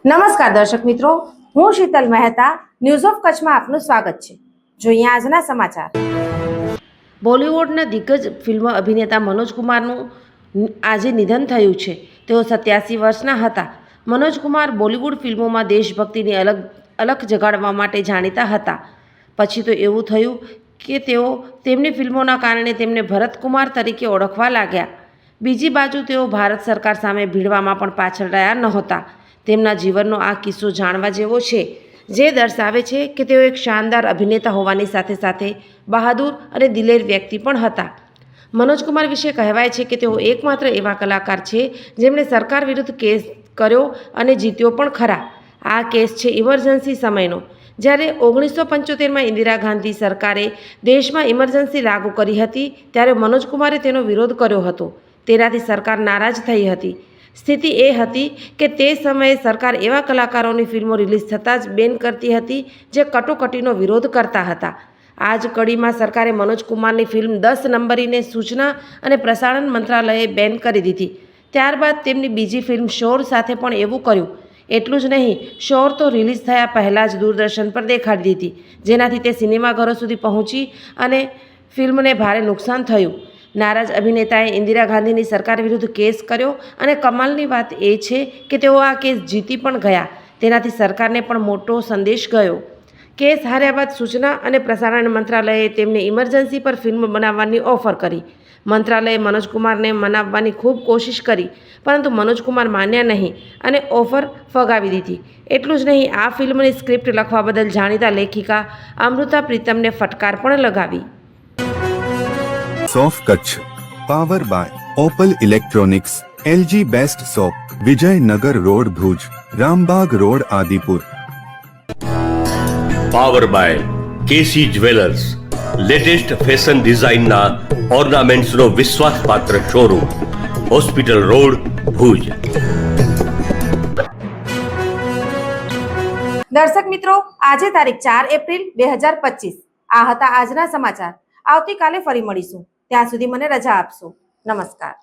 નમસ્કાર દર્શક મિત્રો, હું શીતલ મહેતા ન્યૂઝ ઓફ કચ્છમાં આપનું સ્વાગત છે। જોઈએ આજના સમાચાર। બોલિવૂડના દિગ્ગજ ફિલ્મ અભિનેતા મનોજ કુમારનું આજે નિધન થયું છે। તેઓ 87 વર્ષના હતા। મનોજ કુમાર બોલિવૂડ ફિલ્મોમાં દેશભક્તિની અલગ જગાડવા માટે જાણીતા હતા। પછી તો એવું થયું કે તેઓ તેમની ફિલ્મોના કારણે તેમને ભરત કુમાર તરીકે ઓળખવા લાગ્યા। બીજી બાજુ તેઓ ભારત સરકાર સામે ભીડવામાં પણ પાછળ રહ્યા નહોતા। તેમના જીવનનો આ કિસ્સો જાણવા જેવો છે, જે દર્શાવે છે કે તેઓ એક શાનદાર અભિનેતા હોવાની સાથે સાથે બહાદુર અને દિલેર વ્યક્તિ પણ હતા। મનોજ કુમાર વિશે કહેવાય છે કે તેઓ એકમાત્ર એવા કલાકાર છે જેમણે સરકાર વિરુદ્ધ કેસ કર્યો અને જીત્યો પણ ખરા। આ કેસ છે ઇમરજન્સી સમયનો, જ્યારે 1975માં ઇન્દિરા ગાંધી સરકારે દેશમાં ઇમરજન્સી લાગુ કરી હતી, ત્યારે મનોજ કુમારે તેનો વિરોધ કર્યો હતો। તેનાથી સરકાર નારાજ થઈ હતી। સ્થિતિ એ હતી કે તે સમયે સરકાર એવા કલાકારોની ફિલ્મો રિલીઝ થતાં જ બેન કરતી હતી જે કટોકટીનો વિરોધ કરતા હતા। આ જ કડીમાં સરકારે મનોજ કુમારની ફિલ્મ 10 નંબરીને સૂચના અને પ્રસારણ મંત્રાલયે બેન કરી દીધી। ત્યારબાદ તેમની બીજી ફિલ્મ શોર સાથે પણ એવું કર્યું। એટલું જ નહીં, શોર તો રિલીઝ થયા પહેલાં જ દૂરદર્શન પર દેખાડી દીધી, જેનાથી તે સિનેમાઘરો સુધી પહોંચી અને ફિલ્મને ભારે નુકસાન થયું। નારાજ અભિનેતાએ ઇન્દિરા ગાંધીની સરકાર વિરુદ્ધ કેસ કર્યો અને કમાલની વાત એ છે કે તેઓ આ કેસ જીતી પણ ગયા। તેનાથી સરકારને પણ મોટો સંદેશ ગયો। કેસ હાર્યા બાદ સૂચના અને પ્રસારણ મંત્રાલયે તેમને ઇમરજન્સી પર ફિલ્મ બનાવવાની ઓફર કરી। મંત્રાલયે મનોજ કુમારને મનાવવાની ખૂબ કોશિશ કરી, પરંતુ મનોજ કુમાર માન્યા નહીં અને ઓફર ફગાવી દીધી। એટલું જ નહીં, આ ફિલ્મની સ્ક્રિપ્ટ લખવા બદલ જાણીતા લેખિકા અમૃતા પ્રીતમને ફટકાર પણ લગાવી। સોફ Kutch power by Opal electronics, LG best shop, Vijaynagar road Bhuj, Rambagh road Adipur. Power by KC jewellers, latest fashion ડિઝાઇનના ઓર્નામેન્ટ્સનો વિશ્વાસપાત્ર શોરૂમ, હોસ્પિટલ રોડ ભુજ। દર્શક મિત્રો, આજે તારીખ 4 એપ્રિલ 2025 આ હતા આજના સમાચાર। આવતીકાલે ફરી મળીશું। ત્યાં સુધી મને રજા આપશો। નમસ્કાર।